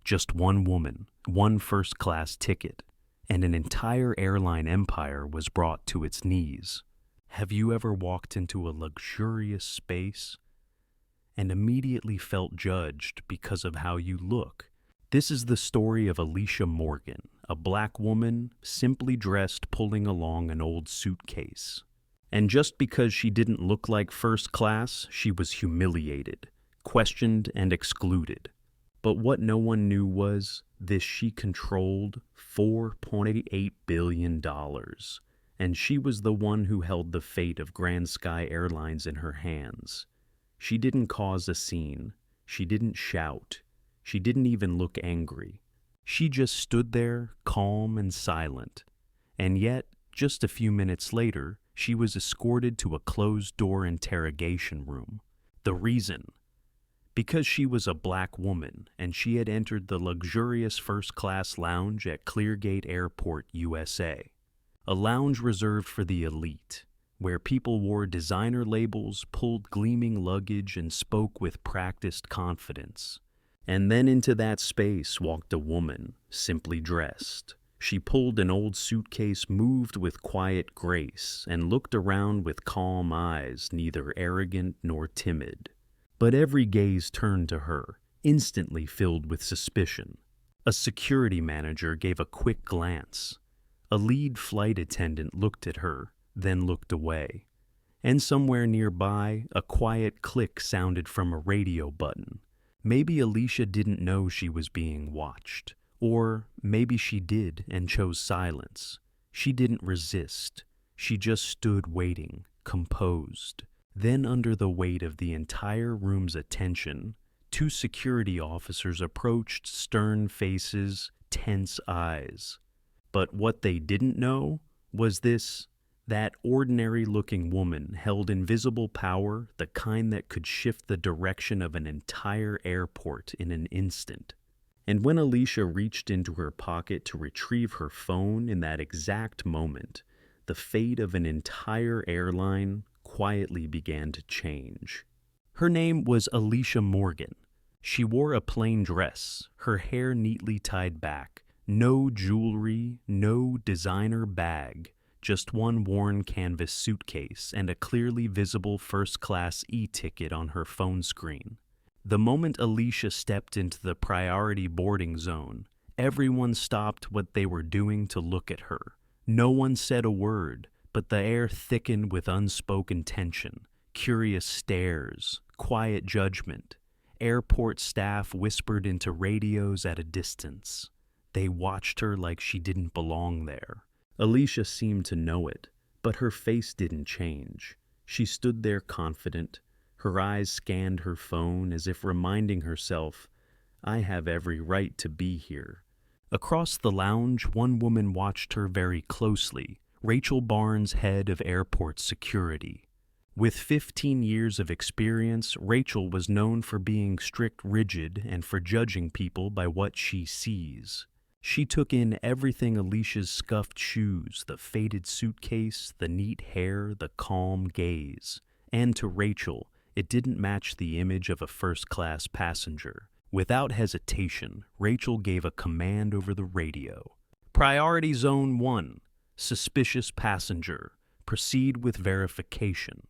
Just one woman, one first-class ticket, and an entire airline empire was brought to its knees. Have you ever walked into a luxurious space and immediately felt judged because of how you look? This is the story of Alicia Morgan, a black woman simply dressed pulling along an old suitcase. And just because she didn't look like first class, she was humiliated, questioned, and excluded. But what no one knew was this: she controlled $4.8 billion, and she was the one who held the fate of Grand Sky Airlines in her hands. She didn't cause a scene. She didn't shout. She didn't even look angry. She just stood there, calm and silent. And yet, just a few minutes later, she was escorted to a closed-door interrogation room. The reason? Because she was a black woman and she had entered the luxurious first-class lounge at Cleargate Airport, USA. A lounge reserved for the elite, where people wore designer labels, pulled gleaming luggage, and spoke with practiced confidence. And then into that space walked a woman, simply dressed. She pulled an old suitcase, moved with quiet grace, and looked around with calm eyes, neither arrogant nor timid. But every gaze turned to her, instantly filled with suspicion. A security manager gave a quick glance. A lead flight attendant looked at her, then looked away. And somewhere nearby, a quiet click sounded from a radio button. Maybe Alicia didn't know she was being watched. Or maybe she did and chose silence. She didn't resist. She just stood waiting, composed. Then, under the weight of the entire room's attention, two security officers approached, stern faces, tense eyes. But what they didn't know was that ordinary-looking woman held invisible power, the kind that could shift the direction of an entire airport in an instant. And when Alicia reached into her pocket to retrieve her phone in that exact moment, the fate of an entire airline quietly began to change. Her name was Alicia Morgan. She wore a plain dress, her hair neatly tied back, no jewelry, no designer bag, just one worn canvas suitcase and a clearly visible first-class e-ticket on her phone screen. The moment Alicia stepped into the priority boarding zone, everyone stopped what they were doing to look at her. No one said a word, but the air thickened with unspoken tension, curious stares, quiet judgment. Airport staff whispered into radios at a distance. They watched her like she didn't belong there. Alicia seemed to know it, but her face didn't change. She stood there confident. Her eyes scanned her phone as if reminding herself, "I have every right to be here." Across the lounge, one woman watched her very closely, Rachel Barnes, head of airport security. With 15 years of experience, Rachel was known for being strict, rigid, and for judging people by what she sees. She took in everything: Alicia's scuffed shoes, the faded suitcase, the neat hair, the calm gaze. And to Rachel, it didn't match the image of a first-class passenger. Without hesitation, Rachel gave a command over the radio. "Priority Zone 1. Suspicious passenger. Proceed with verification."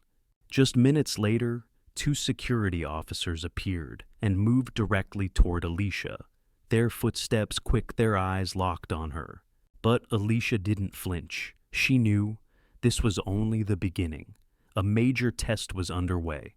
Just minutes later, two security officers appeared and moved directly toward Alicia. Their footsteps quick, their eyes locked on her. But Alicia didn't flinch. She knew this was only the beginning. A major test was underway.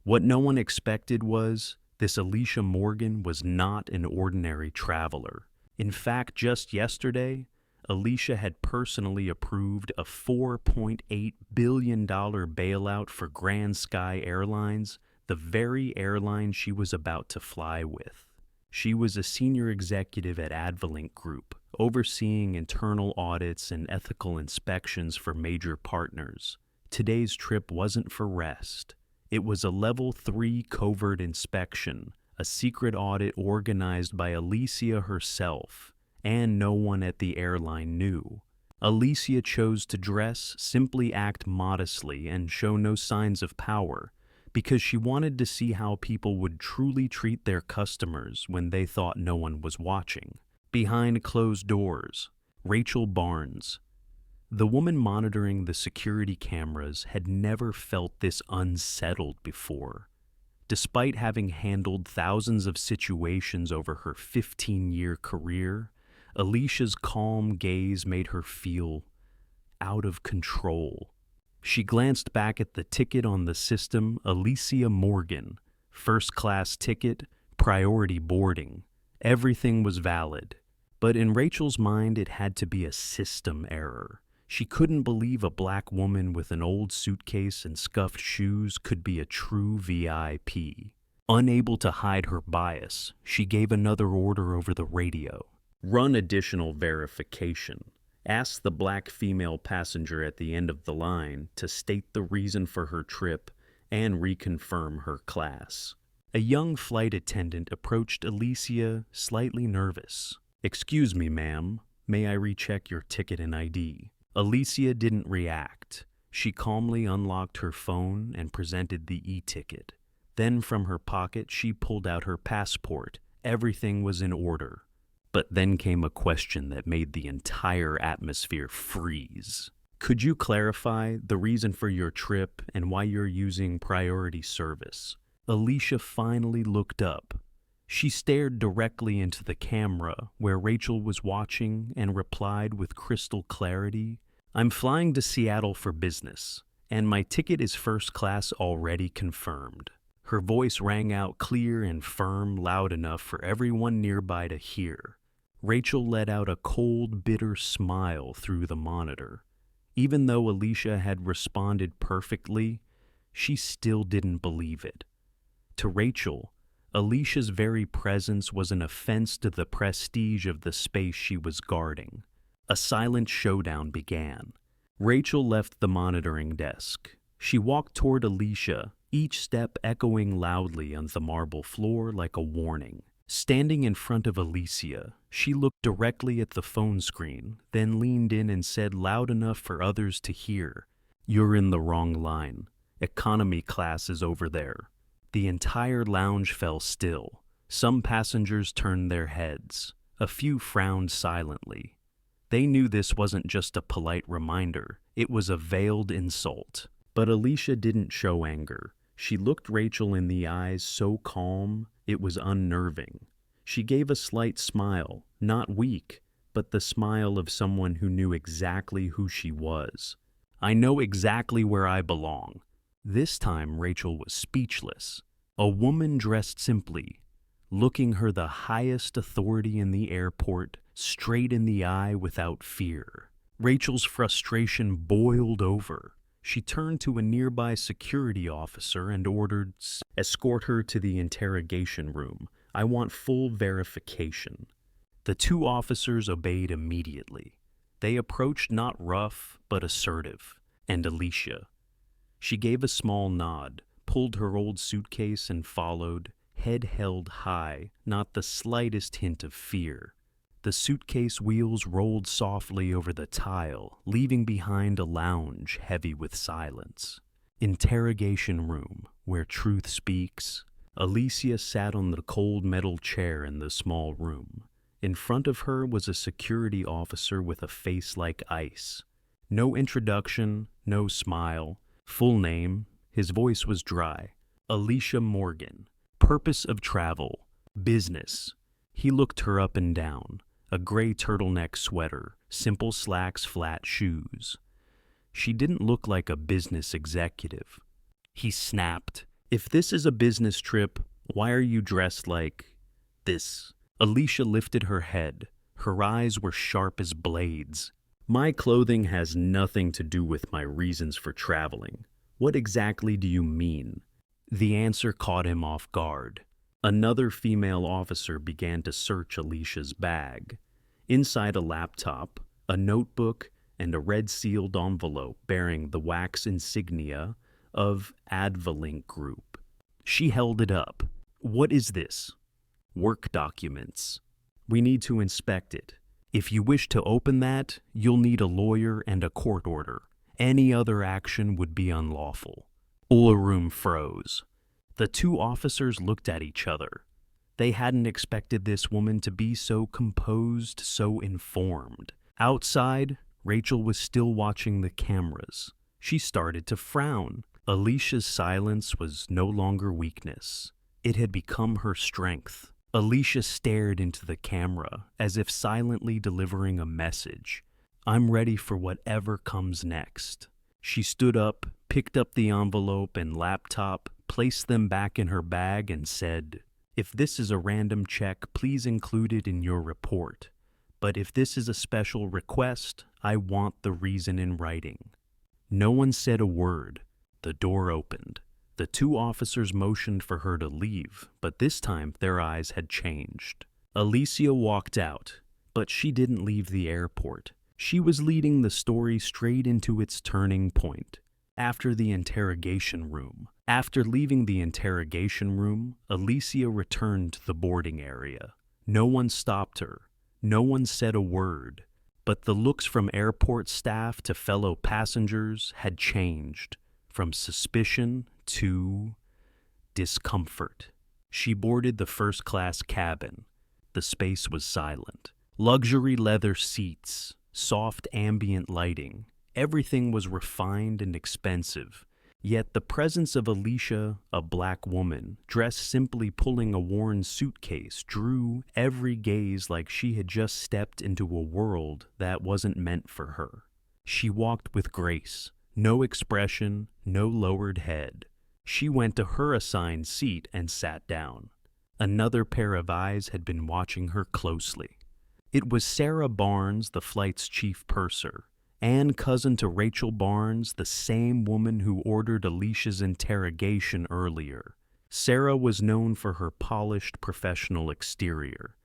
What no one expected was this: Alicia Morgan was not an ordinary traveler. In fact, just yesterday, Alicia had personally approved a $4.8 billion bailout for Grand Sky Airlines, the very airline she was about to fly with. She was a senior executive at Advalink Group, overseeing internal audits and ethical inspections for major partners. Today's trip wasn't for rest. It was a Level 3 covert inspection, a secret audit organized by Alicia herself, and no one at the airline knew. Alicia chose to dress, simply act modestly, and show no signs of power. because she wanted to see how people would truly treat their customers when they thought no one was watching. Behind closed doors, Rachel Barnes, the woman monitoring the security cameras, had never felt this unsettled before. Despite having handled thousands of situations over her 15-year career, Alicia's calm gaze made her feel out of control. She glanced back at the ticket on the system. Alicia Morgan, first-class ticket, priority boarding. Everything was valid. But in Rachel's mind, it had to be a system error. She couldn't believe a black woman with an old suitcase and scuffed shoes could be a true VIP. Unable to hide her bias, she gave another order over the radio. Run additional verification. Ask the black female passenger at the end of the line to state the reason for her trip and reconfirm her class. A young flight attendant approached Alicia, slightly nervous. "Excuse me, ma'am. May I recheck your ticket and ID?" Alicia didn't react. She calmly unlocked her phone and presented the e-ticket. Then from her pocket, she pulled out her passport. Everything was in order. But then came a question that made the entire atmosphere freeze. "Could you clarify the reason for your trip and why you're using priority service?" Alicia finally looked up. She stared directly into the camera where Rachel was watching and replied with crystal clarity, "I'm flying to Seattle for business, and my ticket is first class already confirmed." Her voice rang out clear and firm, loud enough for everyone nearby to hear. Rachel let out a cold, bitter smile through the monitor. Even though Alicia had responded perfectly, she still didn't believe it. To Rachel, Alicia's very presence was an offense to the prestige of the space she was guarding. A silent showdown began. Rachel left the monitoring desk. She walked toward Alicia, each step echoing loudly on the marble floor like a warning. Standing in front of Alicia, she looked directly at the phone screen, then leaned in and said loud enough for others to hear, "You're in the wrong line. Economy class is over there." The entire lounge fell still. Some passengers turned their heads. A few frowned silently. They knew this wasn't just a polite reminder. It was a veiled insult. But Alicia didn't show anger. She looked Rachel in the eyes so calm, it was unnerving. She gave a slight smile, not weak, but the smile of someone who knew exactly who she was. "I know exactly where I belong." This time Rachel was speechless. A woman dressed simply, looking her the highest authority in the airport, straight in the eye without fear. Rachel's frustration boiled over. She turned to a nearby security officer and ordered, "Escort her to the interrogation room. I want full verification." The two officers obeyed immediately. They approached not rough, but assertive. And Alicia. She gave a small nod, pulled her old suitcase and followed, head held high, not the slightest hint of fear. The suitcase wheels rolled softly over the tile, leaving behind a lounge heavy with silence. Interrogation room, where truth speaks. Alicia sat on the cold metal chair in the small room. In front of her was a security officer with a face like ice. No introduction, no smile. Full name, his voice was dry. Alicia Morgan. Purpose of travel. Business. He looked her up and down. A gray turtleneck sweater, simple slacks, flat shoes. She didn't look like a business executive. He snapped, "If this is a business trip, why are you dressed like this?" Alicia lifted her head. Her eyes were sharp as blades. "My clothing has nothing to do with my reasons for traveling. What exactly do you mean?" The answer caught him off guard. Another female officer began to search Alicia's bag. Inside a laptop, a notebook, and a red-sealed envelope bearing the wax insignia of Advalink Group. She held it up. "What is this?" "Work documents. We need to inspect it. If you wish to open that, you'll need a lawyer and a court order. Any other action would be unlawful." All room froze. The two officers looked at each other. They hadn't expected this woman to be so composed, so informed. Outside, Rachel was still watching the cameras. She started to frown. Alicia's silence was no longer weakness. It had become her strength. Alicia stared into the camera, as if silently delivering a message. I'm ready for whatever comes next. She stood up, picked up the envelope and laptop, placed them back in her bag, and said, "If this is a random check, please include it in your report. But if this is a special request, I want the reason in writing." No one said a word. The door opened. The two officers motioned for her to leave, but this time their eyes had changed. Alicia walked out, but she didn't leave the airport. She was leading the story straight into its turning point. After leaving the interrogation room, Alicia returned to the boarding area. No one stopped her. No one said a word. But the looks from airport staff to fellow passengers had changed, from suspicion to discomfort. She boarded the first-class cabin. The space was silent. Luxury leather seats, soft ambient lighting. Everything was refined and expensive. Yet the presence of Alicia, a black woman, dressed simply pulling a worn suitcase, drew every gaze like she had just stepped into a world that wasn't meant for her. She walked with grace, no expression, no lowered head. She went to her assigned seat and sat down. Another pair of eyes had been watching her closely. It was Sarah Barnes, the flight's chief purser, and cousin to Rachel Barnes, the same woman who ordered Alicia's interrogation earlier. Sarah was known for her polished professional exterior,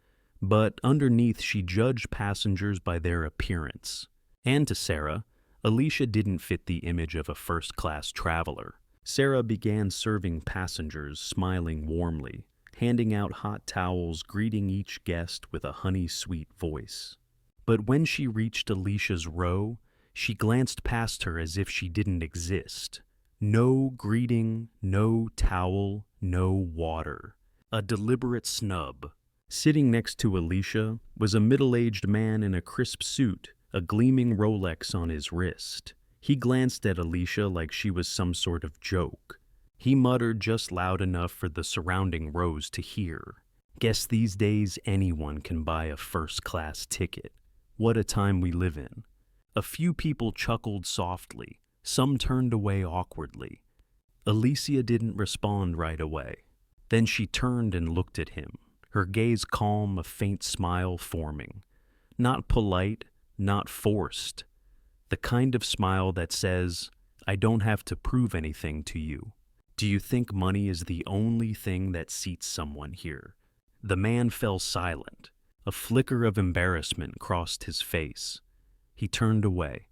but underneath she judged passengers by their appearance. And to Sarah, Alicia didn't fit the image of a first-class traveler. Sarah began serving passengers, smiling warmly, handing out hot towels, greeting each guest with a honey-sweet voice. But when she reached Alicia's row, she glanced past her as if she didn't exist. No greeting, no towel, no water. A deliberate snub. Sitting next to Alicia was a middle-aged man in a crisp suit, a gleaming Rolex on his wrist. He glanced at Alicia like she was some sort of joke. He muttered just loud enough for the surrounding rows to hear. Guess these days anyone can buy a first-class ticket. What a time we live in. A few people chuckled softly. Some turned away awkwardly. Alicia didn't respond right away. Then she turned and looked at him, her gaze calm, a faint smile forming. Not polite, not forced. The kind of smile that says, I don't have to prove anything to you. Do you think money is the only thing that seats someone here? The man fell silent. A flicker of embarrassment crossed his face. He turned away.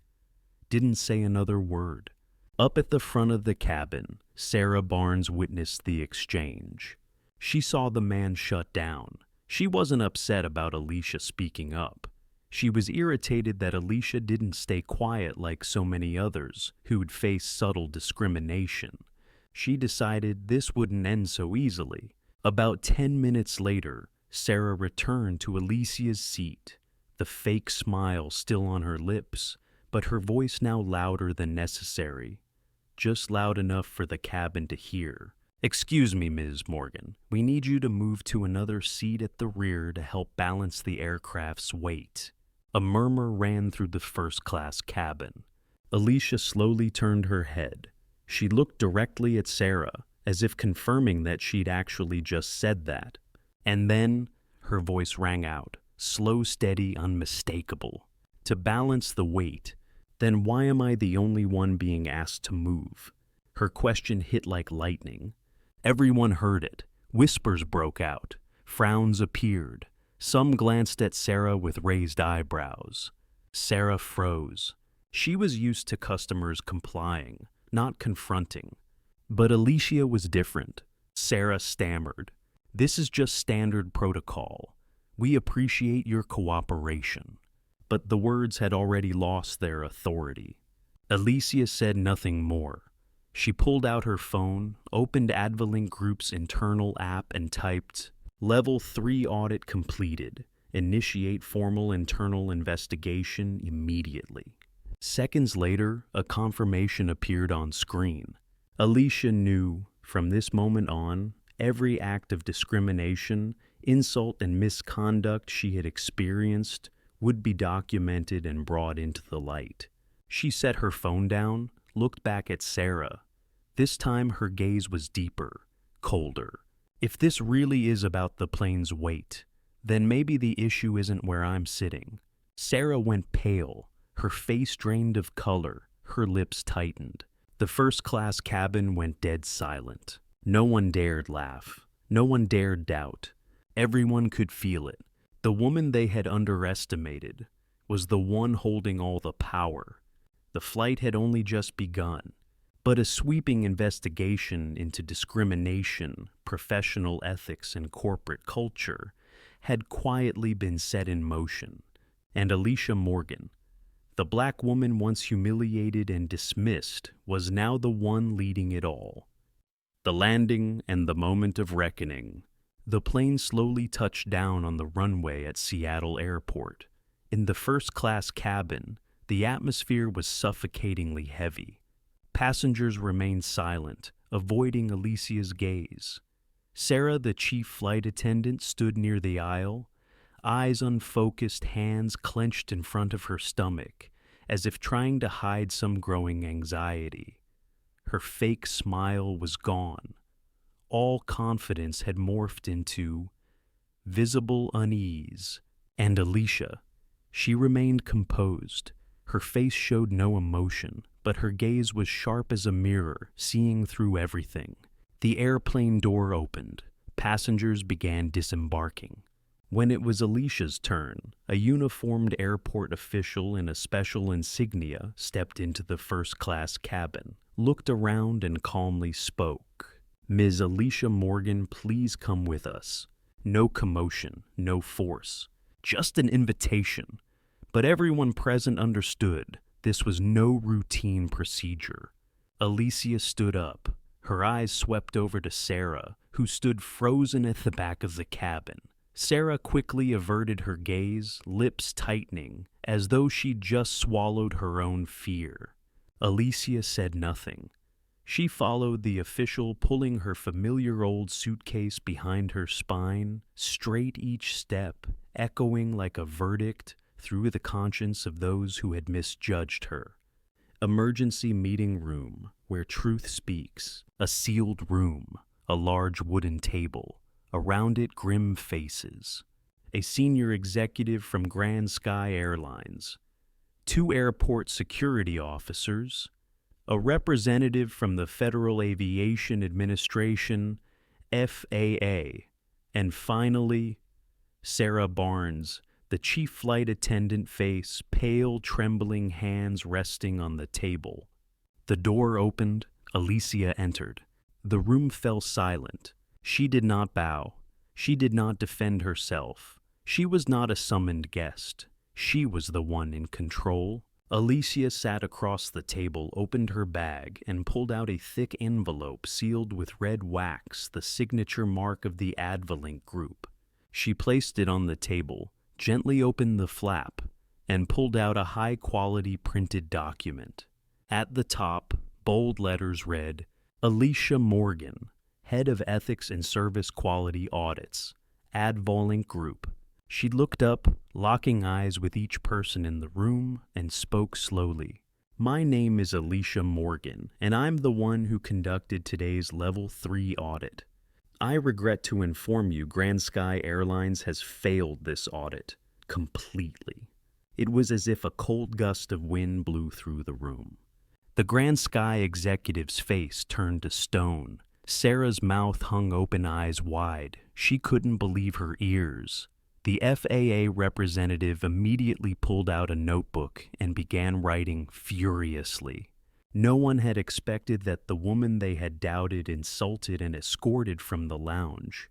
Didn't say another word. Up at the front of the cabin, Sarah Barnes witnessed the exchange. She saw the man shut down. She wasn't upset about Alicia speaking up. She was irritated that Alicia didn't stay quiet like so many others who'd face subtle discrimination. She decided this wouldn't end so easily. About 10 minutes later, Sarah returned to Alicia's seat, the fake smile still on her lips, but her voice now louder than necessary, just loud enough for the cabin to hear. Excuse me, Ms. Morgan. We need you to move to another seat at the rear to help balance the aircraft's weight. A murmur ran through the first-class cabin. Alicia slowly turned her head. She looked directly at Sarah, as if confirming that she'd actually just said that. And then her voice rang out, slow, steady, unmistakable. To balance the weight, then why am I the only one being asked to move? Her question hit like lightning. Everyone heard it. Whispers broke out. Frowns appeared. Some glanced at Sarah with raised eyebrows. Sarah froze. She was used to customers complying, not confronting. But Alicia was different. Sarah stammered. This is just standard protocol. We appreciate your cooperation. But the words had already lost their authority. Alicia said nothing more. She pulled out her phone, opened Advalink Group's internal app, and typed, "Level 3 audit completed. Initiate formal internal investigation immediately." Seconds later, a confirmation appeared on screen. Alicia knew, from this moment on, every act of discrimination, insult, and misconduct she had experienced would be documented and brought into the light. She set her phone down, looked back at Sarah. This time her gaze was deeper, colder. If this really is about the plane's weight, then maybe the issue isn't where I'm sitting. Sarah went pale, her face drained of color, her lips tightened. The first-class cabin went dead silent. No one dared laugh. No one dared doubt. Everyone could feel it. The woman they had underestimated was the one holding all the power. The flight had only just begun, but a sweeping investigation into discrimination, professional ethics, and corporate culture had quietly been set in motion. And Alicia Morgan, the black woman once humiliated and dismissed, was now the one leading it all. The landing and the moment of reckoning. The plane slowly touched down on the runway at Seattle Airport. In the first-class cabin, the atmosphere was suffocatingly heavy. Passengers remained silent, avoiding Alicia's gaze. Sarah, the chief flight attendant, stood near the aisle, eyes unfocused, hands clenched in front of her stomach, as if trying to hide some growing anxiety. Her fake smile was gone. All confidence had morphed into visible unease. And Alicia, she remained composed. Her face showed no emotion, but her gaze was sharp as a mirror, seeing through everything. The airplane door opened. Passengers began disembarking. When it was Alicia's turn, a uniformed airport official in a special insignia stepped into the first-class cabin, looked around, and calmly spoke. "Ms. Alicia Morgan, please come with us. No commotion, no force, just an invitation." But everyone present understood this was no routine procedure. Alicia stood up. Her eyes swept over to Sarah, who stood frozen at the back of the cabin. Sarah quickly averted her gaze, lips tightening, as though she'd just swallowed her own fear. Alicia said nothing. She followed the official, pulling her familiar old suitcase behind her spine, straight each step, echoing like a verdict through the conscience of those who had misjudged her. Emergency meeting room, where truth speaks. A sealed room, a large wooden table. Around it, grim faces. A senior executive from Grand Sky Airlines. 2 airport security officers. A representative from the Federal Aviation Administration, FAA. And finally, Sarah Barnes, the chief flight attendant, face pale, trembling hands resting on the table. The door opened. Alicia entered. The room fell silent. She did not bow. She did not defend herself. She was not a summoned guest. She was the one in control. Alicia sat across the table, opened her bag, and pulled out a thick envelope sealed with red wax, the signature mark of the Advalink Group. She placed it on the table, gently opened the flap, and pulled out a high-quality printed document. At the top, bold letters read, "Alicia Morgan, Head of Ethics and Service Quality Audits, Advalink Group." She looked up, locking eyes with each person in the room, and spoke slowly. "My name is Alicia Morgan, and I'm the one who conducted today's Level 3 audit. I regret to inform you Grand Sky Airlines has failed this audit completely." It was as if a cold gust of wind blew through the room. The Grand Sky executive's face turned to stone. Sarah's mouth hung open, eyes wide. She couldn't believe her ears. The FAA representative immediately pulled out a notebook and began writing furiously. No one had expected that the woman they had doubted, insulted, and escorted from the lounge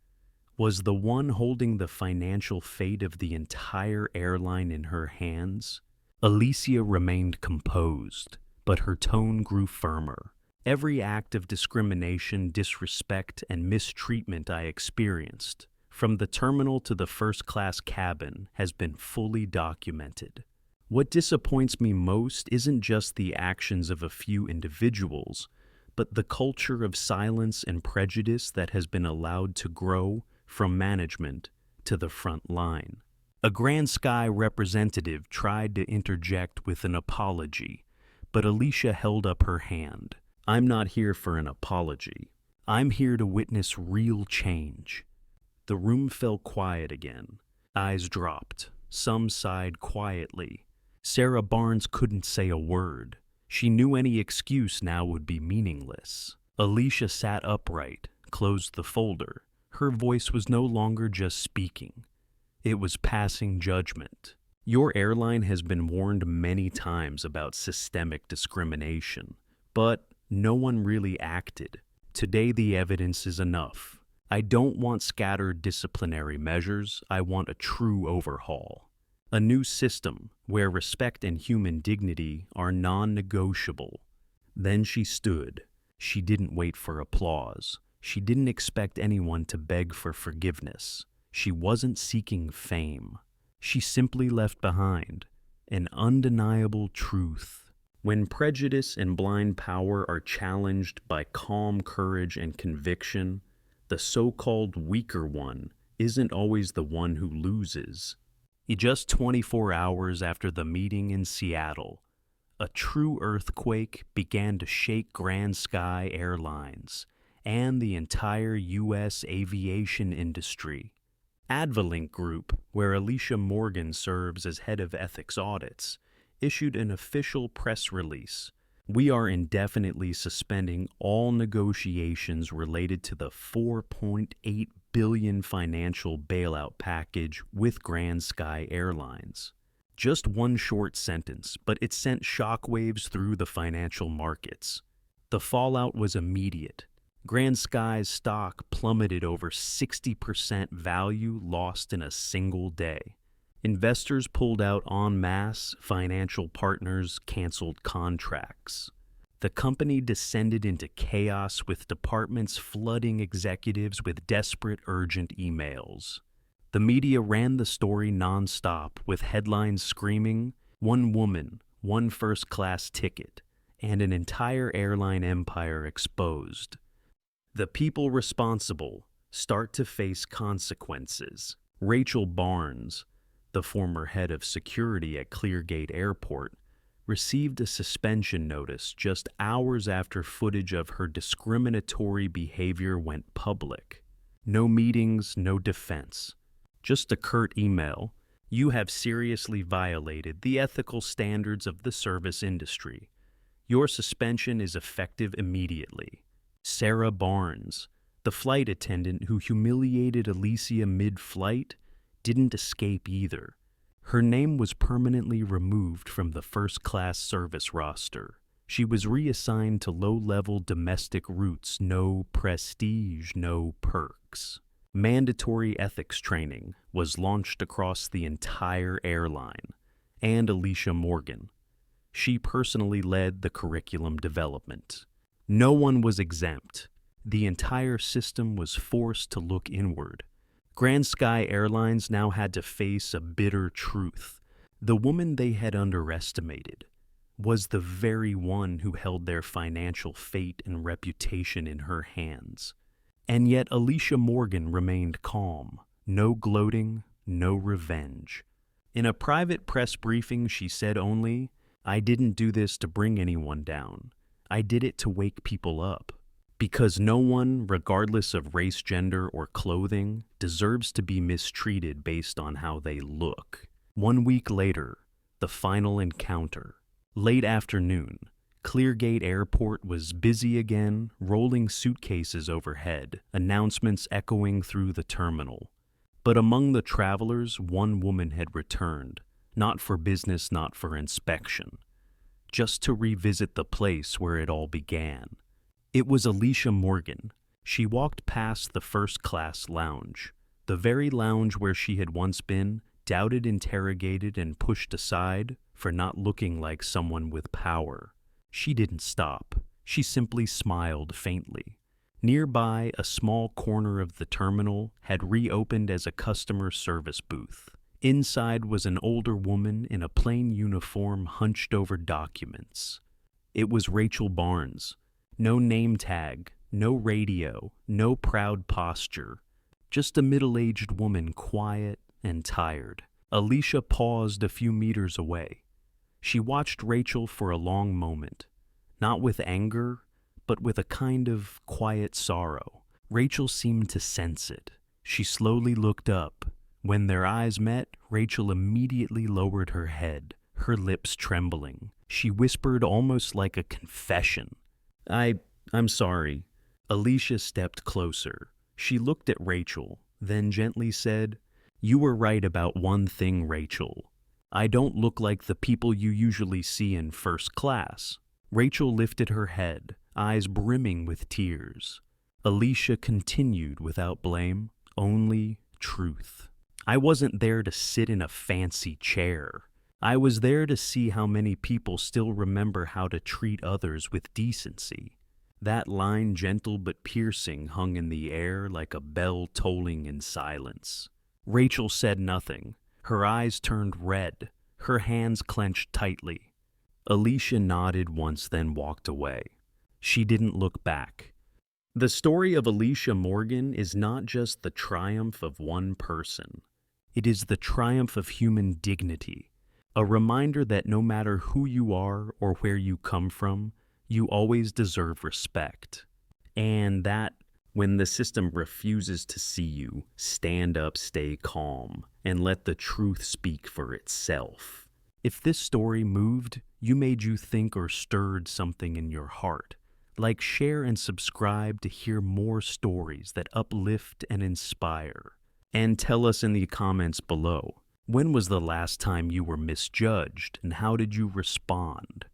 was the one holding the financial fate of the entire airline in her hands. Alicia remained composed, but her tone grew firmer. Every act of discrimination, disrespect, and mistreatment I experienced, from the terminal to the first-class cabin, has been fully documented. What disappoints me most isn't just the actions of a few individuals, but the culture of silence and prejudice that has been allowed to grow from management to the front line. A Grand Sky representative tried to interject with an apology, but Alicia held up her hand. "I'm not here for an apology. I'm here to witness real change." The room fell quiet again. Eyes dropped. Some sighed quietly. Sarah Barnes couldn't say a word. She knew any excuse now would be meaningless. Alicia sat upright, closed the folder. Her voice was no longer just speaking. It was passing judgment. "Your airline has been warned many times about systemic discrimination, but no one really acted. Today the evidence is enough. I don't want scattered disciplinary measures. I want a true overhaul. A new system where respect and human dignity are non-negotiable." Then she stood. She didn't wait for applause. She didn't expect anyone to beg for forgiveness. She wasn't seeking fame. She simply left behind an undeniable truth. When prejudice and blind power are challenged by calm courage and conviction, the so-called weaker one isn't always the one who loses. Just 24 hours after the meeting in Seattle, a true earthquake began to shake Grand Sky Airlines and the entire U.S. aviation industry. Advalink Group, where Alicia Morgan serves as head of ethics audits, issued an official press release. "We are indefinitely suspending all negotiations related to the $4.8 billion financial bailout package with Grand Sky Airlines." Just one short sentence, but it sent shockwaves through the financial markets. The fallout was immediate. Grand Sky's stock plummeted over 60%, value lost in a single day. Investors pulled out en masse, financial partners canceled contracts. The company descended into chaos, with departments flooding executives with desperate, urgent emails. The media ran the story nonstop, with headlines screaming, "One woman, one first-class ticket," and an entire airline empire exposed. The people responsible start to face consequences. Rachel Barnes, the former head of security at Cleargate Airport, received a suspension notice just hours after footage of her discriminatory behavior went public. No meetings, no defense. Just a curt email: "You have seriously violated the ethical standards of the service industry. Your suspension is effective immediately." Sarah Barnes, the flight attendant who humiliated Alicia mid-flight, didn't escape either. Her name was permanently removed from the first-class service roster. She was reassigned to low-level domestic routes, no prestige, no perks. Mandatory ethics training was launched across the entire airline, and Alicia Morgan. She personally led the curriculum development. No one was exempt. The entire system was forced to look inward. Grand Sky Airlines now had to face a bitter truth. The woman they had underestimated was the very one who held their financial fate and reputation in her hands. And yet Alicia Morgan remained calm. No gloating, no revenge. In a private press briefing, she said only, "I didn't do this to bring anyone down. I did it to wake people up. Because no one, regardless of race, gender, or clothing, deserves to be mistreated based on how they look." 1 week later, the final encounter. Late afternoon, Cleargate Airport was busy again, rolling suitcases overhead, announcements echoing through the terminal. But among the travelers, one woman had returned, not for business, not for inspection, just to revisit the place where it all began. It was Alicia Morgan. She walked past the first-class lounge, the very lounge where she had once been, doubted, interrogated, and pushed aside for not looking like someone with power. She didn't stop. She simply smiled faintly. Nearby, a small corner of the terminal had reopened as a customer service booth. Inside was an older woman in a plain uniform hunched over documents. It was Rachel Barnes. No name tag, no radio, no proud posture. Just a middle-aged woman, quiet and tired. Alicia paused a few meters away. She watched Rachel for a long moment, not with anger, but with a kind of quiet sorrow. Rachel seemed to sense it. She slowly looked up. When their eyes met, Rachel immediately lowered her head, her lips trembling. She whispered almost like a confession. I'm sorry." Alicia stepped closer. She looked at Rachel, then gently said, "You were right about one thing, Rachel. I don't look like the people you usually see in first class." Rachel lifted her head, eyes brimming with tears. Alicia continued without blame, only truth. "I wasn't there to sit in a fancy chair. I was there to see how many people still remember how to treat others with decency." That line, gentle but piercing, hung in the air like a bell tolling in silence. Rachel said nothing. Her eyes turned red, her hands clenched tightly. Alicia nodded once, then walked away. She didn't look back. The story of Alicia Morgan is not just the triumph of one person. It is the triumph of human dignity, a reminder that no matter who you are or where you come from, you always deserve respect. And that, when the system refuses to see you, stand up, stay calm, and let the truth speak for itself. If this story moved you, made you think, or stirred something in your heart, like, share and subscribe to hear more stories that uplift and inspire. And tell us in the comments below, when was the last time you were misjudged and how did you respond?